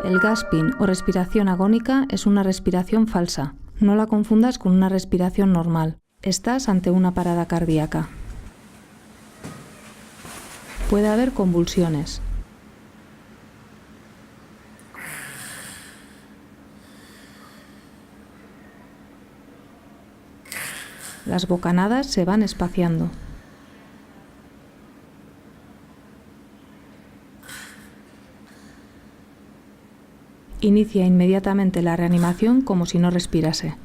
El gasping o respiración agónica es una respiración falsa. No la confundas con una respiración normal. Estás ante una parada cardíaca. Puede haber convulsiones. Las bocanadas se van espaciando. Inicia inmediatamente la reanimación como si no respirase.